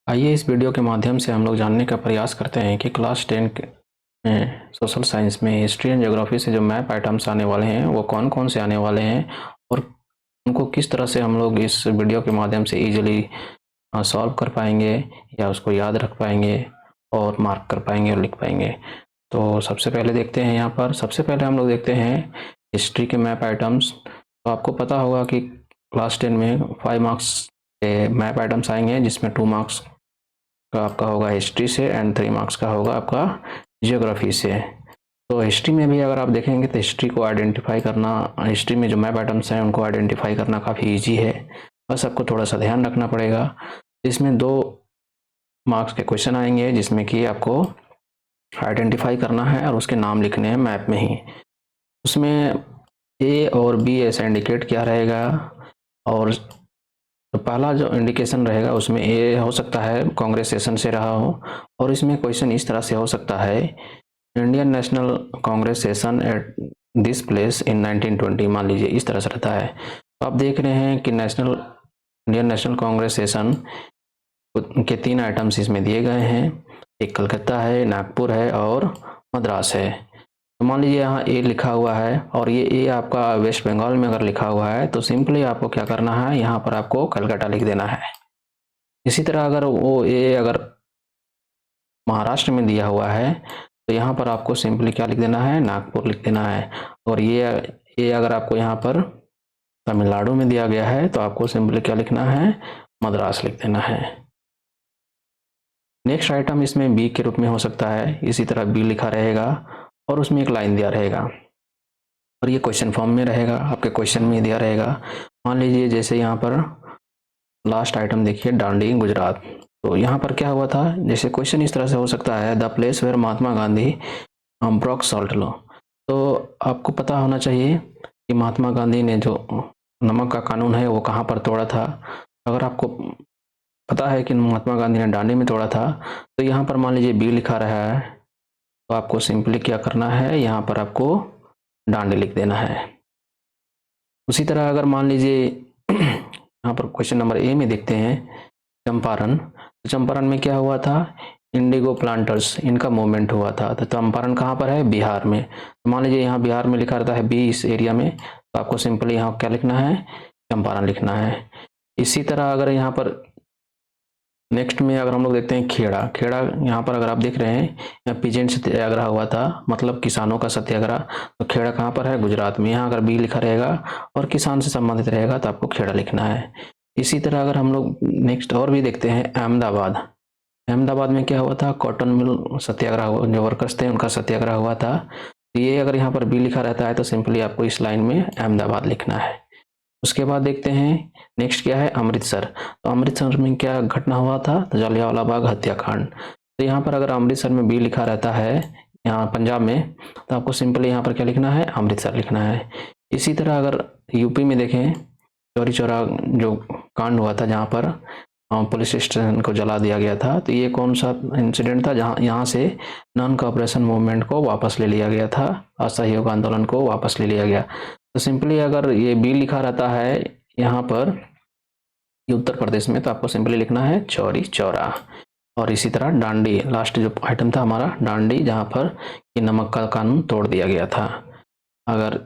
आइए इस वीडियो के माध्यम से हम लोग जानने का प्रयास करते हैं कि क्लास 10 में सोशल साइंस में हिस्ट्री एंड ज्योग्राफी से जो मैप आइटम्स आने वाले हैं वो कौन कौन से आने वाले हैं और उनको किस तरह से हम लोग इस वीडियो के माध्यम से इजीली सॉल्व कर पाएंगे या उसको याद रख पाएंगे और मार्क कर पाएंगे और लिख पाएंगे। तो सबसे पहले देखते हैं, यहाँ पर सबसे पहले हम लोग देखते हैं हिस्ट्री के मैप आइटम्स। तो आपको पता होगा कि क्लास 10 में 5 मार्क्स के मैप आइटम्स आएंगे, जिसमें 2 मार्क्स का आपका होगा हिस्ट्री से एंड 3 मार्क्स का होगा आपका जियोग्राफी से। तो हिस्ट्री में भी अगर आप देखेंगे तो हिस्ट्री को आइडेंटिफाई करना, हिस्ट्री में जो मैप आइटम्स हैं उनको आइडेंटिफाई करना काफ़ी इजी है, बस आपको थोड़ा सा ध्यान रखना पड़ेगा। इसमें 2 मार्क्स के क्वेश्चन आएंगे जिसमें कि आपको आइडेंटिफाई करना है और उसके नाम लिखने हैं मैप में ही। उसमें ए और बी ऐसा इंडिकेट किया रहेगा और तो पहला जो इंडिकेशन रहेगा उसमें ए हो सकता है कांग्रेस सेशन से रहा हो, और इसमें क्वेश्चन इस तरह से हो सकता है Indian national Congress session at this place in 1920, मान लीजिए इस तरह से रहता है। तो आप देख रहे हैं कि इंडियन नेशनल कांग्रेस सेशन के 3 आइटम्स इसमें दिए गए हैं, एक कलकत्ता है, नागपुर है और मद्रास है। तो मान लीजिए यहाँ ए लिखा हुआ है और ये ए आपका वेस्ट बंगाल में अगर लिखा हुआ है तो सिंपली आपको क्या करना है, यहाँ पर आपको कलकत्ता लिख देना है। इसी तरह अगर वो ए अगर महाराष्ट्र में दिया हुआ है तो यहाँ पर आपको सिंपली क्या लिख देना है, नागपुर लिख देना है। और ये ए अगर आपको यहाँ पर तमिलनाडु में दिया गया है तो आपको सिंपली क्या लिखना है, मद्रास लिख देना है। नेक्स्ट आइटम इसमें बी के रूप में हो सकता है, इसी तरह बी लिखा रहेगा और उसमें एक लाइन दिया रहेगा और ये क्वेश्चन फॉर्म में रहेगा, आपके क्वेश्चन में दिया रहेगा। मान लीजिए जैसे यहाँ पर लास्ट आइटम देखिए, दांडी गुजरात। तो यहाँ पर क्या हुआ था, जैसे क्वेश्चन इस तरह से हो सकता है, the place where Mahatma Gandhi broke salt law. तो आपको पता होना चाहिए कि महात्मा गांधी ने जो नमक का कानून है वो कहाँ पर तोड़ा था। अगर आपको पता है कि महात्मा गांधी ने दांडी में तोड़ा था तो यहाँ पर मान लीजिए बी लिखा रहा है तो आपको सिंपली क्या करना है, यहाँ पर आपको दांडी लिख देना है। उसी तरह अगर मान लीजिए यहाँ पर क्वेश्चन नंबर ए में देखते हैं चंपारण। तो चंपारण में क्या हुआ था, इंडिगो प्लांटर्स इनका मूवमेंट हुआ था। तो चंपारण कहाँ पर है, बिहार में। तो मान लीजिए यहाँ बिहार में लिखा रहता है बी इस एरिया में, तो आपको सिंपली यहाँ क्या लिखना है, चंपारण लिखना है। इसी तरह अगर यहाँ पर नेक्स्ट में अगर हम लोग देखते हैं खेड़ा, यहाँ पर अगर आप देख रहे हैं यहाँ पीजेंट सत्याग्रह हुआ था, मतलब किसानों का सत्याग्रह। तो खेड़ा कहाँ पर है, गुजरात में। यहाँ अगर बी लिखा रहेगा और किसान से संबंधित रहेगा तो आपको खेड़ा लिखना है। इसी तरह अगर हम लोग नेक्स्ट और भी देखते हैं अहमदाबाद में क्या हुआ था, कॉटन मिल सत्याग्रह, जो वर्कर्स थे उनका सत्याग्रह हुआ था। तो ये अगर यहाँ पर बी लिखा रहता है तो सिंपली आपको इस लाइन में अहमदाबाद लिखना है। उसके बाद देखते हैं नेक्स्ट क्या है, अमृतसर। तो अमृतसर में क्या घटना हुआ था, तो जलियांवाला बाग हत्याकांड। तो यहाँ पर अगर अमृतसर में बी लिखा रहता है यहाँ पंजाब में, तो आपको सिंपली यहाँ पर क्या लिखना है, अमृतसर लिखना है। इसी तरह अगर यूपी में देखें, चौरी चौरा जो कांड हुआ था जहाँ पर पुलिस स्टेशन को जला दिया गया था, तो ये कौन सा इंसिडेंट था, जहाँ यहाँ से नॉन कोऑपरेशन मूवमेंट को वापस ले लिया गया था, असहयोग आंदोलन को वापस ले लिया गया। तो सिंपली अगर ये बी लिखा रहता है यहाँ पर ये उत्तर प्रदेश में, तो आपको सिंपली लिखना है चौरी चौरा। और इसी तरह दांडी, लास्ट जो आइटम था हमारा दांडी, जहाँ पर ये नमक का कानून तोड़ दिया गया था। अगर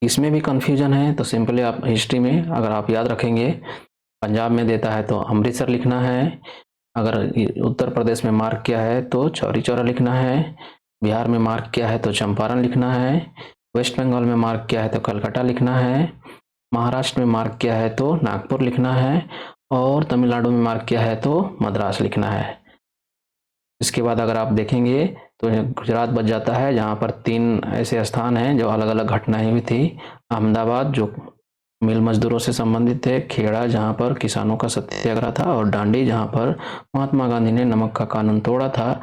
इसमें भी कंफ्यूजन है तो सिंपली आप हिस्ट्री में अगर आप याद रखेंगे, पंजाब में देता है तो अमृतसर लिखना है, अगर उत्तर प्रदेश में मार्क किया है तो चौरी चौरा लिखना है, बिहार में मार्क किया है तो चंपारण लिखना है, वेस्ट बंगाल में मार्क किया है तो कलकत्ता लिखना है, महाराष्ट्र में मार्क किया है तो नागपुर लिखना है, और तमिलनाडु में मार्क किया है तो मद्रास लिखना है। इसके बाद अगर आप देखेंगे तो गुजरात बच जाता है, जहाँ पर 3 ऐसे स्थान हैं जो अलग अलग घटनाएं हुई थी। अहमदाबाद जो मिल मजदूरों से संबंधित थे, खेड़ा जहाँ पर किसानों का सत्याग्रह था, और दांडी जहाँ पर महात्मा गांधी ने नमक का कानून तोड़ा था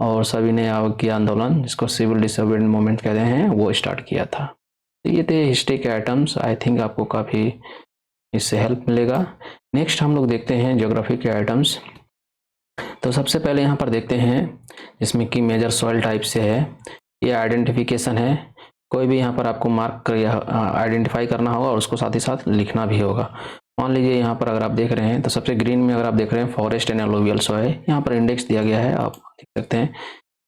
और सविनय अवज्ञा आंदोलन, जिसको सिविल डिसोबीडियंस मूवमेंट कहते हैं, वो स्टार्ट किया था। तो ये थे हिस्ट्री के आइटम्स। आई थिंक आपको काफ़ी इससे हेल्प मिलेगा। नेक्स्ट हम लोग देखते हैं ज्योग्राफी के आइटम्स। तो सबसे पहले यहाँ पर देखते हैं जिसमें कि मेजर सॉइल टाइप से है, ये आइडेंटिफिकेशन है। कोई भी यहाँ पर आपको मार्क या आइडेंटिफाई करना होगा और उसको साथ ही साथ लिखना भी होगा। मान लीजिए यहाँ पर अगर आप देख रहे हैं तो सबसे ग्रीन में अगर आप देख रहे हैं फॉरेस्ट एंड एलोवियल सॉइल, यहाँ पर इंडेक्स दिया गया है, आप देख सकते हैं।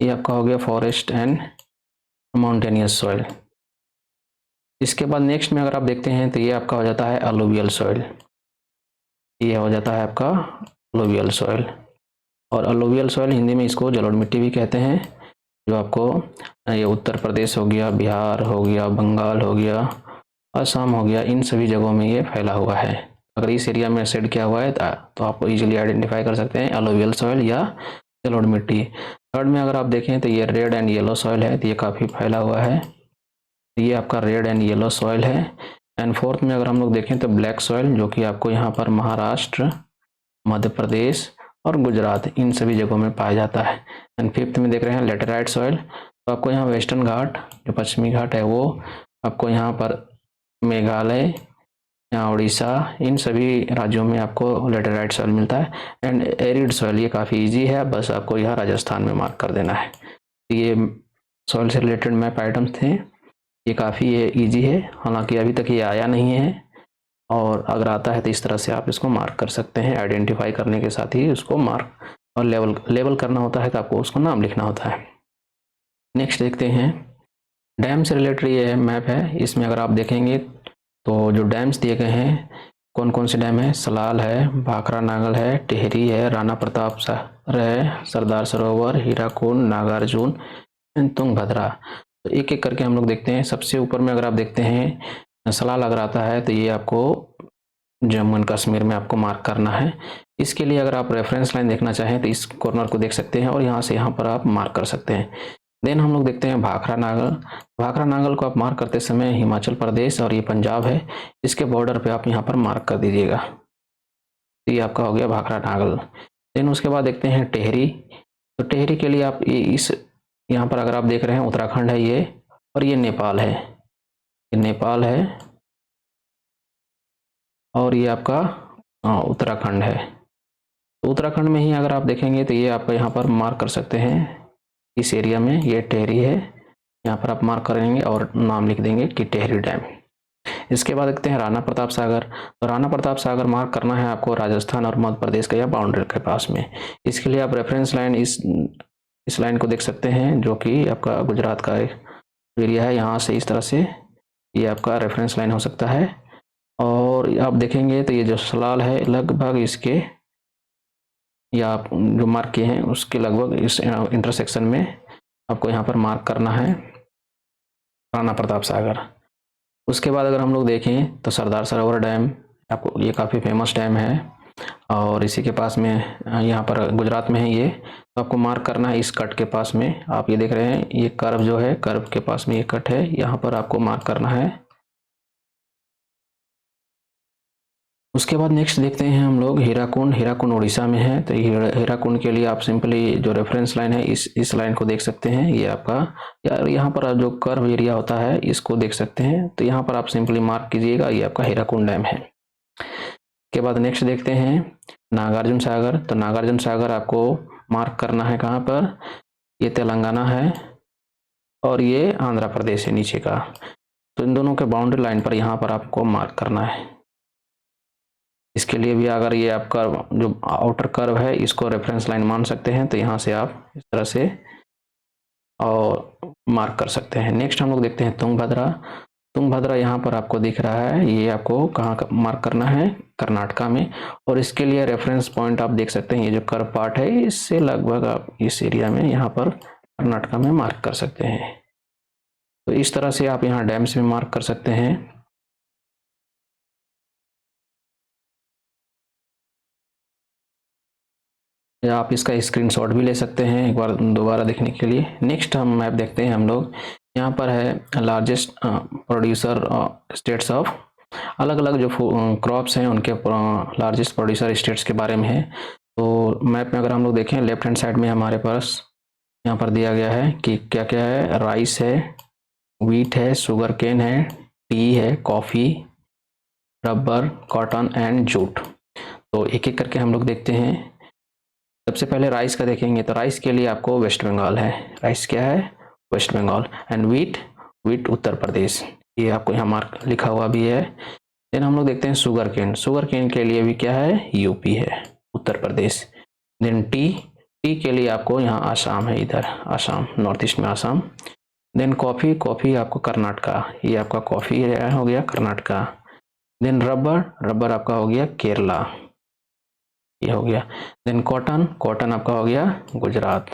ये आपका हो गया फॉरेस्ट एंड माउंटेनियस सॉइल। इसके बाद नेक्स्ट में अगर आप देखते हैं तो ये आपका हो जाता है एलोवियल सॉइल। ये हो जाता है आपका एलोवियल सॉइल। और एलोवियल सॉइल हिंदी में इसको जलोढ़ मिट्टी भी कहते हैं, जो आपको ये उत्तर प्रदेश हो गया, बिहार हो गया, बंगाल हो गया, असम हो गया, इन सभी जगहों में ये फैला हुआ है। अगर इस एरिया में सेट किया हुआ है तो आप इजीली आइडेंटिफाई कर सकते हैं एलोवियल सॉइल या जलोढ़ मिट्टी। थर्ड में अगर आप देखें तो ये रेड एंड येलो सॉइल है, तो ये काफ़ी फैला हुआ है, ये आपका रेड एंड येलो सॉइल है। एंड फोर्थ में अगर हम लोग देखें तो ब्लैक सॉइल, जो कि आपको यहाँ पर महाराष्ट्र, मध्य प्रदेश और गुजरात, इन सभी जगहों में पाया जाता है। एंड फिफ्थ में देख रहे हैं लेटेराइट सॉइल, तो आपको यहाँ वेस्टर्न घाट, जो पश्चिमी घाट है, वो आपको यहाँ पर मेघालय या उड़ीसा, इन सभी राज्यों में आपको लेटेराइट सॉइल मिलता है। एंड एरिड सॉइल, ये काफ़ी इजी है, बस आपको यहाँ राजस्थान में मार्क कर देना है। ये सॉइल से रिलेटेड मैप आइटम्स थे, ये काफ़ी ईजी है, हालांकि अभी तक ये आया नहीं है, और अगर आता है तो इस तरह से आप इसको मार्क कर सकते हैं। आइडेंटिफाई करने के साथ ही उसको मार्क और लेवल करना होता है, तो आपको उसको नाम लिखना होता है। नेक्स्ट देखते हैं डैम से रिलेटेड ये मैप है। इसमें अगर आप देखेंगे तो जो डैम्स दिए गए हैं, कौन कौन से डैम है, सलाल है, भाखड़ा नागल है, टिहरी है, राणा प्रताप सागर है, सरदार सरोवर, हीराकुंड, नागार्जुन एंड तुंगभद्रा। तो एक एक करके हम लोग देखते हैं। सबसे ऊपर में अगर आप देखते हैं सलाल अगर आता है तो ये आपको जम्मू एंड कश्मीर में आपको मार्क करना है। इसके लिए अगर आप रेफरेंस लाइन देखना चाहें तो इस कॉर्नर को देख सकते हैं और यहाँ से यहाँ पर आप मार्क कर सकते हैं। देन हम लोग देखते हैं भाखड़ा नागल। भाखड़ा नागल को आप मार्क करते समय हिमाचल प्रदेश और ये पंजाब है, इसके बॉर्डर पे आप यहाँ पर मार्क कर दीजिएगा। तो ये आपका हो गया भाखड़ा नागल। देन उसके बाद देखते हैं टिहरी। तो टिहरी के लिए आप इस यहाँ पर अगर आप देख रहे हैं उत्तराखंड है ये, और ये नेपाल है, ये नेपाल है, और ये आपका उत्तराखंड है। तो उत्तराखंड में ही अगर आप देखेंगे तो ये आप यहाँ पर मार्क कर सकते हैं, इस एरिया में ये टिहरी है, यहाँ पर आप मार्क करेंगे और नाम लिख देंगे कि टिहरी डैम। इसके बाद देखते हैं राणा प्रताप सागर। तो राणा प्रताप सागर मार्क करना है आपको राजस्थान और मध्य प्रदेश के या बाउंड्री के पास में। इसके लिए आप रेफरेंस लाइन इस लाइन को देख सकते हैं, जो कि आपका गुजरात का एरिया है। यहाँ से इस तरह से ये आपका रेफरेंस लाइन हो सकता है। और आप देखेंगे तो ये जो सलाल है लगभग इसके, या आप जो मार्क किए हैं उसके लगभग इस इंटरसेक्शन में आपको यहाँ पर मार्क करना है राणा प्रताप सागर। उसके बाद अगर हम लोग देखें तो सरदार सरोवर डैम, आपको ये काफ़ी फेमस डैम है और इसी के पास में यहाँ पर गुजरात में है ये। तो आपको मार्क करना है इस कट के पास में। आप ये देख रहे हैं ये कर्व जो है, कर्व के पास में ये कट है, यहाँ पर आपको मार्क करना है। उसके बाद नेक्स्ट देखते हैं हम लोग हीराकुंड। हीराकुंड उड़ीसा में है। तो हीराकुंड के लिए आप सिंपली जो रेफरेंस लाइन है इस लाइन को देख सकते हैं। ये आपका यहाँ पर जो कर्व एरिया होता है इसको देख सकते हैं। तो यहाँ पर आप सिंपली मार्क कीजिएगा, ये आपका हीराकुंड डैम है। के बाद नेक्स्ट देखते हैं नागार्जुन सागर। तो नागार्जुन सागर आपको मार्क करना है कहाँ पर, ये तेलंगाना है और ये आंध्र प्रदेश है नीचे का। तो इन दोनों के बाउंड्री लाइन पर यहाँ पर आपको मार्क करना है। इसके लिए भी अगर ये आपका जो आउटर कर्व है इसको रेफरेंस लाइन मान सकते हैं, तो यहाँ से आप इस तरह से और मार्क कर सकते हैं। नेक्स्ट हम लोग देखते हैं तुंगभद्रा। तुंगभद्रा यहाँ पर आपको दिख रहा है, ये आपको कहाँ मार्क करना है, कर्नाटका में। और इसके लिए रेफरेंस पॉइंट आप देख सकते हैं, ये जो कर्व पार्ट है इससे लगभग आप इस एरिया में यहाँ पर कर्नाटका में मार्क कर सकते हैं। तो इस तरह से आप यहाँ डैम्स में मार्क कर सकते हैं। या आप इसका स्क्रीनशॉट भी ले सकते हैं एक बार दोबारा देखने के लिए। नेक्स्ट हम मैप देखते हैं हम लोग। यहाँ पर है लार्जेस्ट प्रोड्यूसर स्टेट्स ऑफ, अलग अलग जो क्रॉप्स हैं उनके लार्जेस्ट प्रोड्यूसर स्टेट्स के बारे में है। तो मैप में अगर हम लोग देखें लेफ्ट हैंड साइड में हमारे पास यहाँ पर दिया गया है कि क्या क्या है। राइस है, व्हीट है, शुगर केन है, टी है, coffee, rubber, cotton and jute. तो एक एक करके हम लोग देखते हैं। सबसे पहले राइस का देखेंगे तो राइस के लिए आपको वेस्ट बंगाल है, राइस क्या है, waste Bengal. And wheat Uttar Pradesh, ये आपको यहाँ मार्क लिखा हुआ भी है। देन हम लोग देखते हैं शुगर केन। शुगर केन के लिए भी क्या है, यूपी है, Uttar Pradesh. Then T, T के लिए आपको यहाँ आसाम है, इधर आसाम, नॉर्थ ईस्ट में आसाम। देन कॉफ़ी, कॉफ़ी आपको कर्नाटका, ये आपका कॉफ़ी हो गया कर्नाटका। देन रबर, रबर आपका हो गया केरला, ये हो गया। देन कॉटन, कॉटन आपका हो गया गुजरात।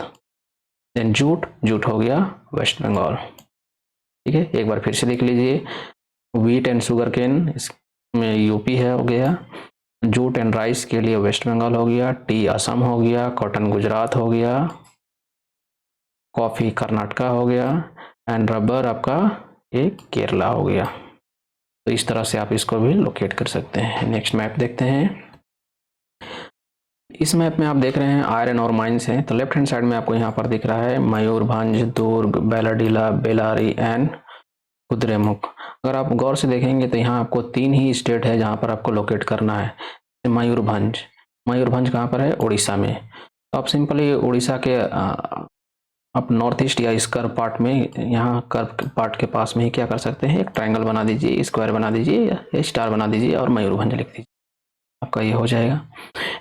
देन जूट, जूट हो गया वेस्ट बंगाल। ठीक है, एक बार फिर से देख लीजिए, व्हीट एंड शुगर केन इसमें यूपी है, हो गया। जूट एंड राइस के लिए वेस्ट बंगाल हो गया, टी असम हो गया, कॉटन गुजरात हो गया, कॉफ़ी कर्नाटका हो गया, एंड रबर आपका एक केरला हो गया। तो इस तरह से आप इसको भी लोकेट कर सकते हैं। नेक्स्ट मैप देखते हैं। इस मैप में आप देख रहे हैं आयरन और माइंस हैं। तो लेफ्ट हैंड साइड में आपको यहाँ पर दिख रहा है मयूरभंज, दुर्ग, बैलाडीला, बेलारी एंड कुद्रेमुख। अगर आप गौर से देखेंगे तो यहाँ आपको 3 ही स्टेट है जहाँ पर आपको लोकेट करना है। मयूरभंज, मयूरभंज कहाँ पर है, उड़ीसा में। तो आप सिंपली उड़ीसा के आप नॉर्थ ईस्ट या इस कर्व पार्ट में, यहाँ कर्व पार्ट के पास में ही क्या कर सकते हैं, एक ट्रायंगल बना दीजिए, स्क्वायर बना दीजिए या स्टार बना दीजिए और मयूरभंज लिख दीजिए, आपका ये हो जाएगा।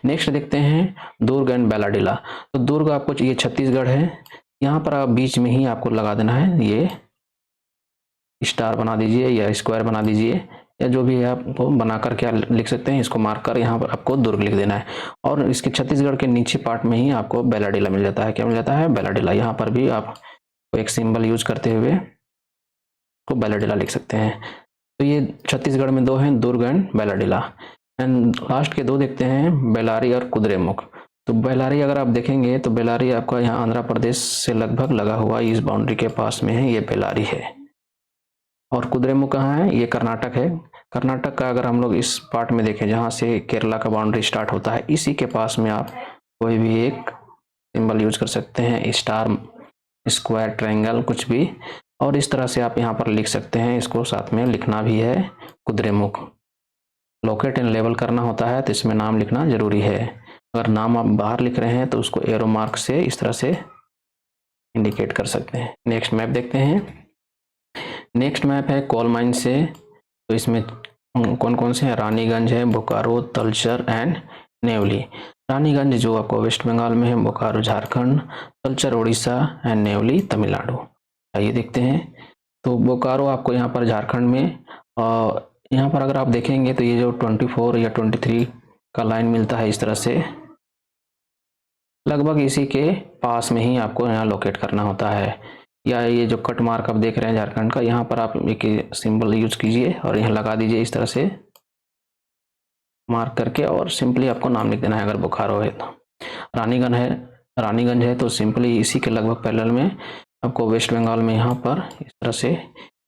नेक्स्ट देखते हैं दुर्ग एंड बैलाडीला। तो दुर्ग आपको, ये छत्तीसगढ़ है, यहाँ पर आप बीच में ही आपको लगा देना है, ये स्टार बना दीजिए या स्क्वायर बना दीजिए या जो भी है आपको बनाकर क्या लिख सकते हैं, इसको मार्क कर यहाँ पर आपको दुर्ग लिख देना है। और इसके छत्तीसगढ़ के नीचे पार्ट में ही आपको बैलाडीला मिल जाता है। क्या मिल जाता है, बैलाडीला। यहाँ पर भी आप एक सिंबल यूज करते हुए को बैलाडीला लिख सकते हैं। तो ये छत्तीसगढ़ में 2 हैं, दुर्ग एंड बैलाडीला। एंड लास्ट के 2 देखते हैं बेलारी और कुद्रेमुख। तो बेलारी अगर आप देखेंगे तो बेलारी आपका यहाँ आंध्र प्रदेश से लगभग लगा हुआ इस बाउंड्री के पास में है, ये बेलारी है। और कुद्रेमुख कहाँ है, ये कर्नाटक है। कर्नाटक का अगर हम लोग इस पार्ट में देखें जहाँ से केरला का बाउंड्री स्टार्ट होता है, इसी के पास में आप कोई भी एक सिंबल यूज कर सकते हैं, स्टार, स्क्वायर, ट्रायंगल, कुछ भी। और इस तरह से आप यहाँ पर लिख सकते हैं, इसको साथ में लिखना भी है कुद्रेमुख। लोकेट एंड लेबल करना होता है तो इसमें नाम लिखना जरूरी है। अगर नाम आप बाहर लिख रहे हैं तो उसको एरो मार्क से इस तरह से इंडिकेट कर सकते हैं। नेक्स्ट मैप देखते हैं। नेक्स्ट मैप है कोल माइन से। तो इसमें कौन कौन से हैं, रानीगंज है, बोकारो, तलचर एंड नेवली। रानीगंज जो आपको वेस्ट बंगाल में है, बोकारो झारखंड, तलचर उड़ीसा एंड नेवली तमिलनाडु। आइए देखते हैं। तो बोकारो आपको यहाँ पर झारखंड में, और यहाँ पर अगर आप देखेंगे तो ये जो 24 या 23 का लाइन मिलता है, इस तरह से लगभग इसी के पास में ही आपको यहाँ लोकेट करना होता है। या ये जो कट मार्क आप देख रहे हैं झारखंड का, यहाँ पर आप एक सिंबल यूज कीजिए और यहाँ लगा दीजिए इस तरह से मार्क करके, और सिंपली आपको नाम लिख देना है। अगर बोकारो है तो रानीगंज है, रानीगंज है तो सिंपली इसी के लगभग पैरेलल में आपको वेस्ट बंगाल में यहाँ पर इस तरह से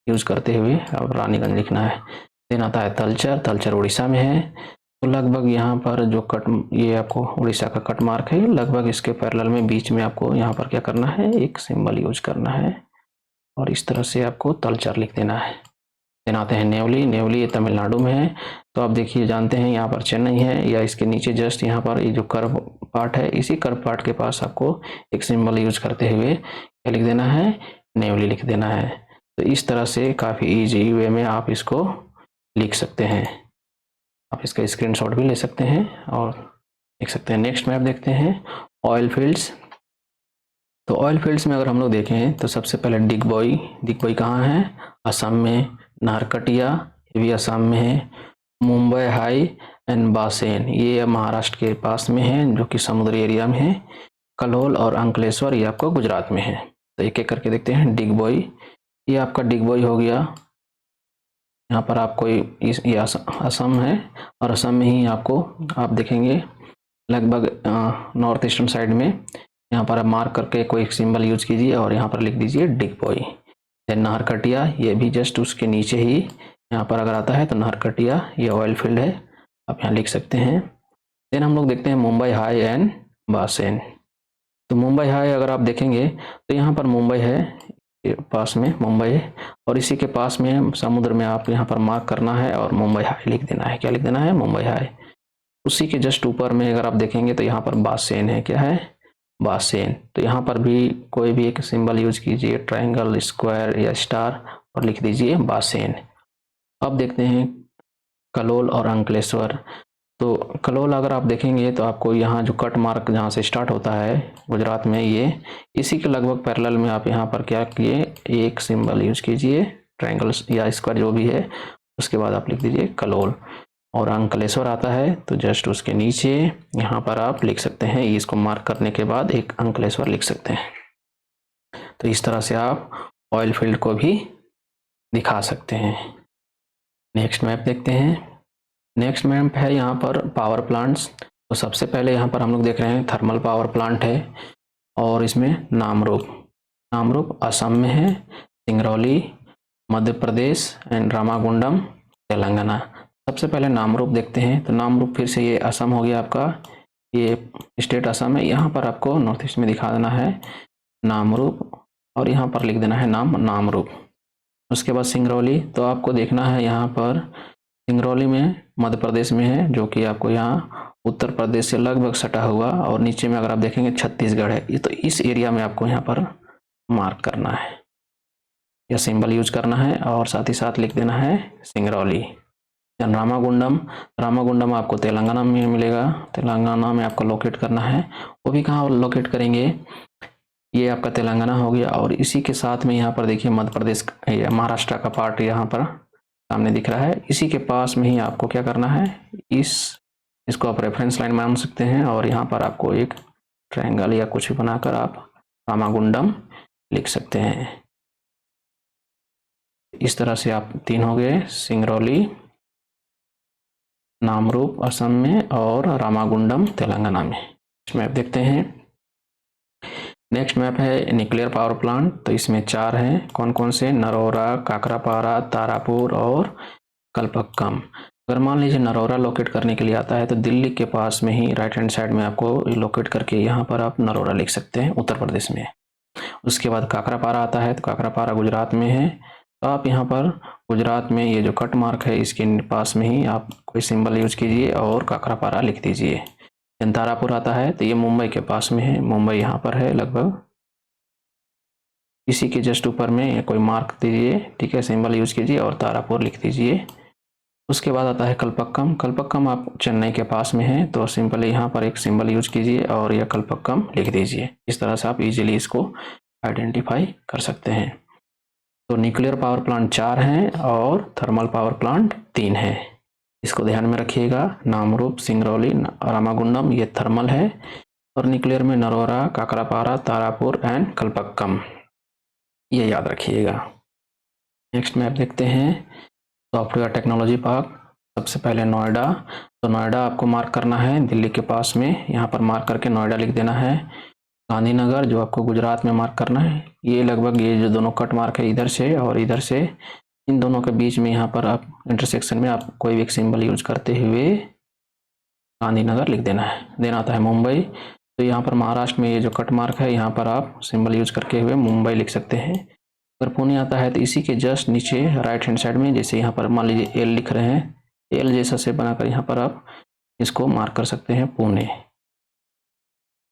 यूज करते हुए अब रानीगंज लिखना है। देन आता है तलचर, तलचर उड़ीसा में है। तो लगभग यहाँ पर जो कट, ये आपको उड़ीसा का कट मार्क है, लगभग इसके पैरेलल में बीच में आपको यहाँ पर क्या करना है, एक सिंबल यूज करना है और इस तरह से आपको तलचर लिख देना है। देन आते हैं नेवली, नेवली ये तमिलनाडु में है। तो आप देखिए, जानते हैं यहाँ पर चेन्नई है, या इसके नीचे जस्ट यहाँ पर ये जो कर्व पार्ट है, इसी कर्व पार्ट के पास आपको एक सिंबल यूज करते हुए क्या लिख देना है, नेवली लिख देना है। तो इस तरह से काफ़ी ईजी वे में आप इसको लिख सकते हैं। आप इसका स्क्रीनशॉट भी ले सकते हैं और देख सकते हैं। नेक्स्ट मैप देखते हैं, ऑयल फील्ड्स। तो ऑयल फील्ड्स में अगर हम लोग देखें तो सबसे पहले डिगबोई, डिगबोई कहाँ है, असम में। नारकटिया, ये भी असम में है। मुंबई हाई एंड बासेन, ये महाराष्ट्र के पास में है, जो कि समुद्री एरिया में है। कलोल और अंकलेश्वर, ये आपको गुजरात में है। तो एक एक करके देखते हैं। डिगबोई, ये आपका डिगबोई हो गया। यहाँ पर आपको ये असम है, और असम में ही आपको आप देखेंगे लगभग नॉर्थ ईस्टर्न साइड में, यहाँ पर आप मार्क करके कोई एक सिंबल यूज कीजिए और यहाँ पर लिख दीजिए डिगबोई। देन नाहरकटिया, ये भी जस्ट उसके नीचे ही यहाँ पर अगर आता है तो नाहरकटिया, ये ऑयल फील्ड है, आप यहाँ लिख सकते हैं। देन हम लोग देखते हैं मुंबई हाई एंड बासेन। तो मुंबई हाई अगर आप देखेंगे तो यहाँ पर मुंबई है, पास में मुंबई है, और इसी के पास में समुद्र में आप यहाँ पर मार्क करना है और मुंबई हाई लिख देना है। क्या लिख देना है, मुंबई हाई। उसी के जस्ट ऊपर में अगर आप देखेंगे तो यहाँ पर बासेन है, क्या है, बासेन। तो यहाँ पर भी कोई भी एक सिंबल यूज कीजिए, ट्रायंगल, स्क्वायर या स्टार, और लिख दीजिए बासेन। अब देखते हैं कलोल और अंकलेश्वर। तो कलोल अगर आप देखेंगे तो आपको यहाँ जो कट मार्क जहाँ से स्टार्ट होता है गुजरात में, ये इसी के लगभग पैरेलल में आप यहाँ पर क्या किए, एक सिंबल यूज कीजिए, ट्रायंगल या स्क्वायर जो भी है, उसके बाद आप लिख दीजिए कलोल। और अंकलेश्वर आता है तो जस्ट उसके नीचे यहाँ पर आप लिख सकते हैं, इसको मार्क करने के बाद एक अंकलेश्वर लिख सकते हैं। तो इस तरह से आप ऑयल फील्ड को भी दिखा सकते हैं। नेक्स्ट मैप देखते हैं। नेक्स्ट मैप है यहाँ पर पावर प्लांट्स। तो सबसे पहले यहाँ पर हम लोग देख रहे हैं थर्मल पावर प्लांट है, और इसमें नामरूप असम में है, सिंगरौली मध्य प्रदेश एंड रामागुंडम तेलंगाना। सबसे पहले नामरूप देखते हैं। तो नामरूप फिर से ये असम हो गया आपका, ये स्टेट असम है। यहाँ पर आपको नॉर्थ ईस्ट में दिखा देना है नामरूप, और यहाँ पर लिख देना है नामरूप। उसके बाद सिंगरौली, तो आपको देखना है यहाँ पर सिंगरौली में मध्य प्रदेश में है, जो कि आपको यहाँ उत्तर प्रदेश से लगभग सटा हुआ, और नीचे में अगर आप देखेंगे छत्तीसगढ़ है। तो इस एरिया में आपको यहाँ पर मार्क करना है, या सिंबल यूज करना है, और साथ ही साथ लिख देना है सिंगरौली। रामागुंडम आपको तेलंगाना में मिलेगा, तेलंगाना में आपको लोकेट करना है। वो भी कहाँ लोकेट करेंगे, ये आपका तेलंगाना हो गया, और इसी के साथ में यहाँ पर देखिए मध्य प्रदेश महाराष्ट्र का पार्ट यहाँ पर सामने दिख रहा है। इसी के पास में ही आपको क्या करना है, इसको आप रेफरेंस लाइन मान सकते हैं, और यहाँ पर आपको एक ट्रायंगल या कुछ भी बनाकर आप रामागुंडम लिख सकते हैं। इस तरह से आप तीन हो गए, सिंगरौली, नामरूप असम में और रामागुंडम तेलंगाना में। मैप देखते हैं। नेक्स्ट मैप है न्यूक्लियर पावर प्लांट। तो इसमें 4 हैं, कौन कौन से, नरोरा, काकरापारा, तारापुर और कल्पक्कम। अगर मान लीजिए नरोरा लोकेट करने के लिए आता है तो दिल्ली के पास में ही राइट हैंड साइड में आपको लोकेट करके यहाँ पर आप नरोरा लिख सकते हैं, उत्तर प्रदेश में। उसके बाद काकरापारा आता है, तो काकरापारा गुजरात में है। तो आप यहाँ पर गुजरात में ये जो कट मार्क है इसके पास में ही आप कोई सिंबल यूज कीजिए और काकरापारा लिख दीजिए। तारापुर आता है तो ये मुंबई के पास में है, मुंबई यहाँ पर है लगभग, इसी के जस्ट ऊपर में कोई मार्क दीजिए, ठीक है, सिंबल यूज कीजिए और तारापुर लिख दीजिए। उसके बाद आता है कल्पक्कम। कल्पक्कम आप चेन्नई के पास में है, तो सिंपली यहाँ पर एक सिंबल यूज कीजिए और यह कल्पक्कम लिख दीजिए। इस तरह से आप इजीली इसको आइडेंटिफाई कर सकते हैं। तो न्यूक्लियर पावर प्लांट 4 हैं और थर्मल पावर प्लांट 3 है, इसको ध्यान में रखिएगा। नामरूप, सिंगरौली, रामागुंडम ये थर्मल है, और न्यूक्लियर में नरोरा, काकरापारा, तारापुर एंड कल्पक्कम, ये याद रखिएगा। नेक्स्ट मैप देखते हैं सॉफ्टवेयर टेक्नोलॉजी पार्क। सबसे पहले नोएडा। तो नोएडा आपको मार्क करना है दिल्ली के पास में, यहाँ पर मार्क करके नोएडा लिख देना है। गांधीनगर जो आपको गुजरात में मार्क करना है, ये लगभग ये जो दोनों कट मार्क है इधर से और इधर से, इन दोनों के बीच में यहाँ पर आप इंटरसेक्शन में आप कोई भी एक सिंबल यूज करते हुए गांधीनगर लिख देना है। देना आता है मुंबई। तो यहाँ पर महाराष्ट्र में ये जो कट मार्क है यहाँ पर आप सिंबल यूज करके हुए मुंबई लिख सकते हैं। अगर पुणे आता है तो इसी के जस्ट नीचे राइट हैंड साइड में, जैसे यहाँ पर मान लीजिए एल लिख रहे हैं, एल जैसा शेप बनाकर यहाँ पर आप इसको मार्क कर सकते हैं पुणे।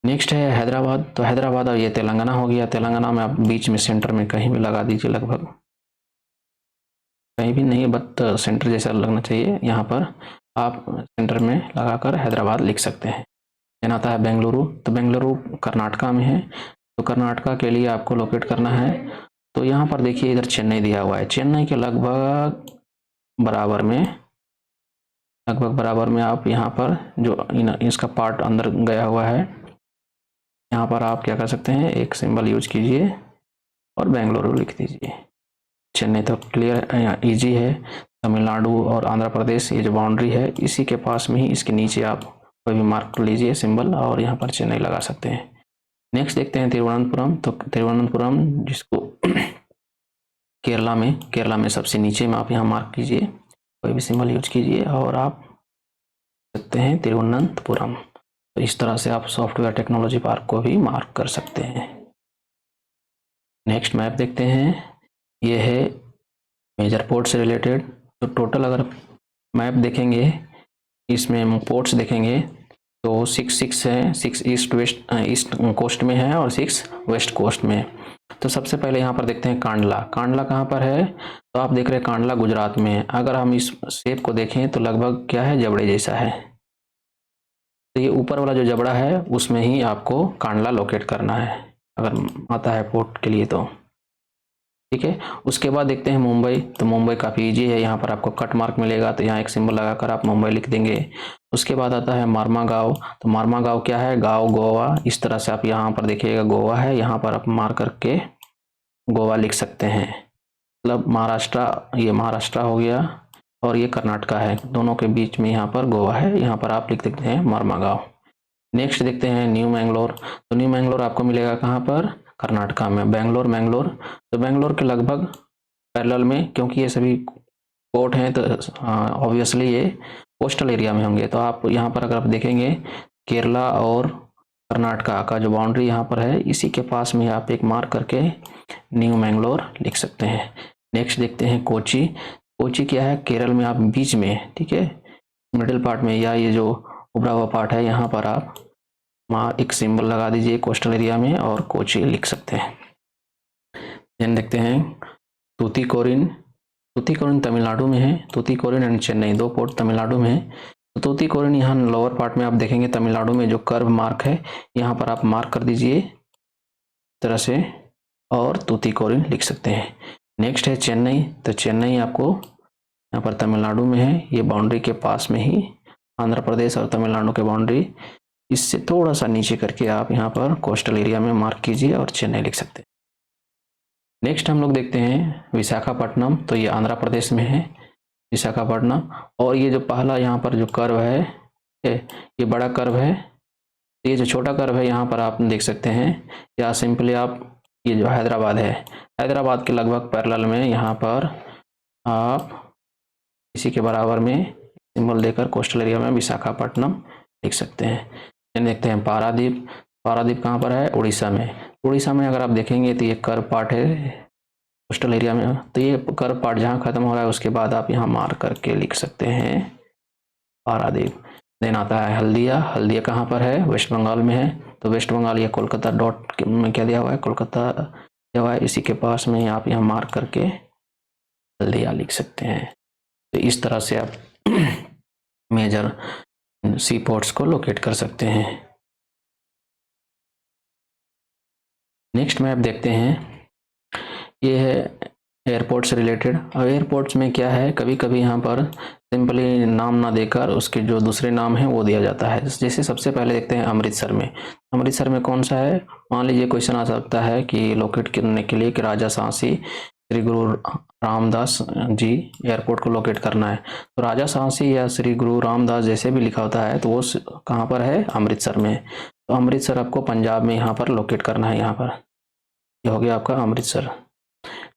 नेक्स्ट है हैदराबाद। तो हैदराबाद और ये तेलंगाना हो गया। तेलंगाना में आप बीच में सेंटर में कहीं भी लगा दीजिए, लगभग कहीं भी नहीं, बट सेंटर जैसा लगना चाहिए। यहाँ पर आप सेंटर में लगाकर हैदराबाद लिख सकते हैं। देन आता है बेंगलुरु। तो बेंगलुरु कर्नाटका में है, तो कर्नाटका के लिए आपको लोकेट करना है। तो यहाँ पर देखिए इधर चेन्नई दिया हुआ है, चेन्नई के लगभग बराबर में आप यहाँ पर जो इसका पार्ट अंदर गया हुआ है, यहाँ पर आप क्या कर सकते हैं, एक सिंबल यूज कीजिए और बेंगलुरु लिख दीजिए। चेन्नई तो क्लियर इजी है। तमिलनाडु और आंध्र प्रदेश ये जो बाउंड्री है इसी के पास में ही, इसके नीचे आप कोई भी मार्क कर लीजिए सिंबल और यहाँ पर चेन्नई लगा सकते हैं। नेक्स्ट देखते हैं तिरुवनंतपुरम। तो तिरुवनंतपुरम जिसको केरला में सबसे नीचे में आप यहाँ मार्क कीजिए, कोई भी सिंबल यूज कीजिए और आप सकते हैं तिरुवनंतपुरम। तो इस तरह से आप सॉफ्टवेयर टेक्नोलॉजी पार्क को भी मार्क कर सकते हैं। नेक्स्ट मैप देखते हैं, ये है मेजर पोर्ट से रिलेटेड। तो टोटल अगर मैप देखेंगे इसमें पोर्ट्स देखेंगे तो 6 है, 6 ईस्ट कोस्ट में है और 6 वेस्ट कोस्ट में। तो सबसे पहले यहाँ पर देखते हैं कांडला। कांडला कहाँ पर है? तो आप देख रहे हैं कांडला गुजरात में है। अगर हम इस शेप को देखें तो लगभग क्या है, जबड़े जैसा है। तो ये ऊपर वाला जो जबड़ा है उसमें ही आपको कांडला लोकेट करना है, अगर आता है पोर्ट के लिए तो। ठीक है, उसके बाद देखते हैं मुंबई। तो मुंबई काफ़ी इजी है, यहाँ पर आपको कट मार्क मिलेगा, तो यहाँ एक सिंबल लगाकर आप मुंबई लिख देंगे। उसके बाद आता है मार्मा गाँव। तो मार्मा गाँव क्या है? गाँव गोवा। इस तरह से आप यहाँ पर देखिएगा गोवा है, यहाँ पर आप मार्क करके गोवा लिख सकते हैं। मतलब महाराष्ट्र, ये महाराष्ट्र हो गया और ये कर्नाटका है, दोनों के बीच में यहाँ पर गोवा है, यहाँ पर आप लिख देते हैं मार्मा गाँव। नेक्स्ट देखते हैं न्यू मैंगलोर। तो न्यू मैंगलोर आपको मिलेगा कहाँ पर? कर्नाटका में, बेंगलोर मैंगलोर। तो बेंगलोर के लगभग पैरेलल में, क्योंकि ये सभी पोर्ट हैं तो ऑब्वियसली ये कोस्टल एरिया में होंगे। तो आप यहाँ पर अगर आप देखेंगे केरला और कर्नाटका का जो बाउंड्री यहाँ पर है, इसी के पास में आप एक मार्क करके न्यू मैंगलोर लिख सकते हैं। नेक्स्ट देखते हैं कोची। कोची क्या है? केरल में आप बीच में, ठीक है, मिडिल पार्ट में, या ये जो उभरा हुआ पार्ट है यहाँ पर आप एक सिंबल लगा दीजिए कोस्टल एरिया में और कोची लिख सकते हैं। देन देखते हैं तूतीकोरिन। तूतीकोरिन तमिलनाडु में है। तूतीकोरिन एंड चेन्नई, दो पोर्ट तमिलनाडु में है। तो तूतीकोरिन यहाँ लोअर पार्ट में आप देखेंगे तमिलनाडु में जो कर्व मार्क है, यहाँ पर आप मार्क कर दीजिए इस तरह से और तूतीकोरिन लिख सकते हैं। नेक्स्ट है चेन्नई। तो चेन्नई आपको यहाँ पर तमिलनाडु में है, ये बाउंड्री के पास में ही आंध्र प्रदेश और तमिलनाडु के बाउंड्री, इससे थोड़ा सा नीचे करके आप यहाँ पर कोस्टल एरिया में मार्क कीजिए और चेन्नई लिख सकते हैं। नेक्स्ट हम लोग देखते हैं विशाखापट्टनम। तो ये आंध्र प्रदेश में है विशाखापट्टनम। और ये जो पहला यहाँ पर जो कर्व है, ये बड़ा कर्व है, ये जो छोटा कर्व है यहाँ पर आप देख सकते हैं, या सिंपली आप, ये जो हैदराबाद है, हैदराबाद के लगभग पैरेलल में यहाँ पर आप इसी के बराबर में सिंबल देकर कोस्टल एरिया में विशाखापट्टनम लिख सकते हैं। फिर देखते हैं पारादीप। पारादीप कहाँ पर है? उड़ीसा में। उड़ीसा में अगर आप देखेंगे तो ये कर्व पार्ट है कोस्टल एरिया में, तो ये कर्व पार्ट जहाँ खत्म हो रहा है उसके बाद आप यहाँ मार्क करके लिख सकते हैं पारादीप। देन आता है हल्दिया। हल्दिया कहाँ पर है? वेस्ट बंगाल में है। तो वेस्ट बंगाल, ये कोलकाता डॉट में क्या दिया हुआ है? कोलकाता दिया हुआ है, इसी के पास में आप यहाँ मार्क करके हल्दिया लिख सकते हैं। तो इस तरह से आप मेजर सी पोर्ट्स को लोकेट कर सकते हैं। नेक्स्ट मैप देखते हैं, ये है एयरपोर्ट से रिलेटेड। अब एयरपोर्ट्स में क्या है, कभी कभी यहाँ पर सिंपली नाम ना देकर उसके जो दूसरे नाम है वो दिया जाता है। जैसे सबसे पहले देखते हैं अमृतसर में। अमृतसर में कौन सा है? मान लीजिए क्वेश्चन आ सकता है कि लोकेट करने के लिए कि राजा सांसी श्री गुरु रामदास जी एयरपोर्ट को लोकेट करना है। तो राजा सांसी या श्री गुरु रामदास जैसे भी लिखा होता है तो वो कहाँ पर है? अमृतसर में। तो अमृतसर आपको पंजाब में यहाँ पर लोकेट करना है, यहाँ पर ये हो गया आपका अमृतसर।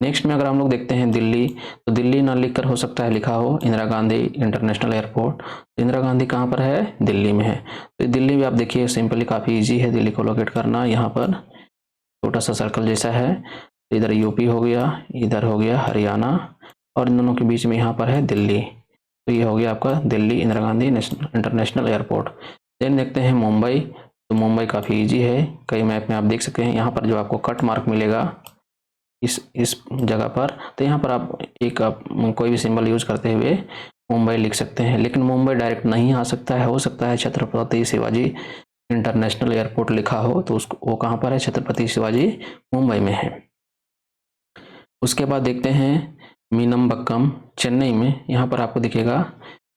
नेक्स्ट में अगर हम लोग देखते हैं दिल्ली, तो दिल्ली ना लिखकर हो सकता है लिखा हो इंदिरा गांधी इंटरनेशनल एयरपोर्ट। तो इंदिरा गांधी कहाँ पर है? दिल्ली में है। तो दिल्ली में आप देखिए सिंपली काफ़ी इजी है दिल्ली को लोकेट करना। यहाँ पर छोटा सा सर्कल जैसा है, इधर यूपी हो गया, इधर हो गया हरियाणा, और इन दोनों के बीच में यहाँ पर है दिल्ली। तो ये हो गया आपका Delhi Indira Gandhi international airport. Then देखते हैं मुंबई। तो मुंबई काफ़ी इजी है, कई मैप में आप देख सकते हैं। यहाँ पर जो आपको कट मार्क मिलेगा इस जगह पर, तो यहाँ पर आप कोई भी सिंबल यूज करते हुए मुंबई लिख सकते हैं। लेकिन मुंबई डायरेक्ट नहीं आ सकता है, हो सकता है छत्रपति शिवाजी इंटरनेशनल एयरपोर्ट लिखा हो, तो उसको वो कहाँ पर है? छत्रपति शिवाजी मुंबई में है। उसके बाद देखते हैं मीनमबक्कम चेन्नई में। यहाँ पर आपको दिखेगा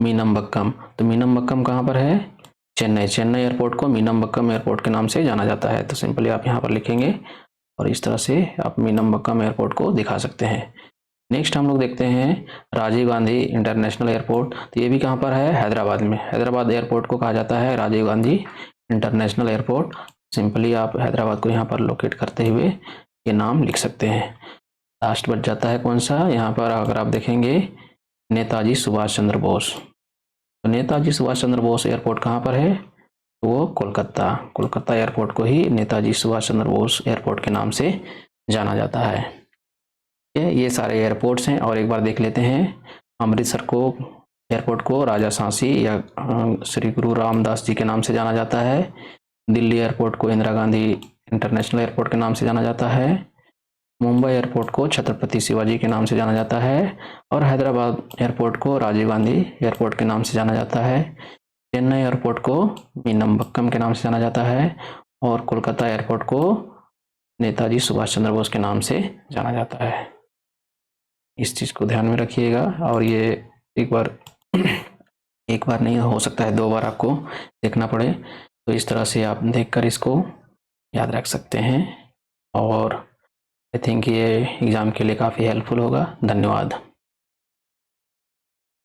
मीनमबक्कम। तो मीनमबक्कम कहाँ पर है? चेन्नई। चेन्नई एयरपोर्ट को मीनमबक्कम एयरपोर्ट के नाम से जाना जाता है। तो सिंपली आप यहाँ पर लिखेंगे और इस तरह से आप मीनमबक्कम एयरपोर्ट को दिखा सकते हैं। नेक्स्ट हम लोग देखते हैं राजीव गांधी इंटरनेशनल एयरपोर्ट। तो ये भी कहाँ पर है? हैदराबाद में। हैदराबाद एयरपोर्ट को कहा जाता है Rajiv Gandhi international airport. Simply आप हैदराबाद को यहाँ पर लोकेट करते हुए ये नाम लिख सकते हैं। लास्ट बच जाता है कौन सा? यहाँ पर अगर आप देखेंगे नेताजी सुभाष चंद्र बोस। तो नेताजी सुभाष चंद्र बोस एयरपोर्ट कहाँ पर है? तो वो कोलकाता एयरपोर्ट को ही नेताजी सुभाष चंद्र बोस एयरपोर्ट के नाम से जाना जाता है। ये सारे एयरपोर्ट्स हैं। और एक बार देख लेते हैं अमृतसर को एयरपोर्ट को राजा सांची या श्री गुरु रामदास जी के नाम से जाना जाता है। दिल्ली एयरपोर्ट को इंदिरा गांधी इंटरनेशनल एयरपोर्ट के नाम से जाना जाता है। मुंबई एयरपोर्ट को छत्रपति शिवाजी के नाम से जाना जाता है और हैदराबाद एयरपोर्ट को राजीव गांधी एयरपोर्ट के नाम से जाना जाता है। चेन्नई एयरपोर्ट को मीनम्बक्कम के नाम से जाना जाता है और कोलकाता एयरपोर्ट को नेताजी सुभाष चंद्र बोस के नाम से जाना जाता है। इस चीज़ को ध्यान में रखिएगा और ये एक बार नहीं, हो सकता है 2 बार आपको देखना पड़े, तो इस तरह से आप देखकर इसको याद रख सकते हैं और आई थिंक ये एग्ज़ाम के लिए काफ़ी हेल्पफुल होगा। धन्यवाद।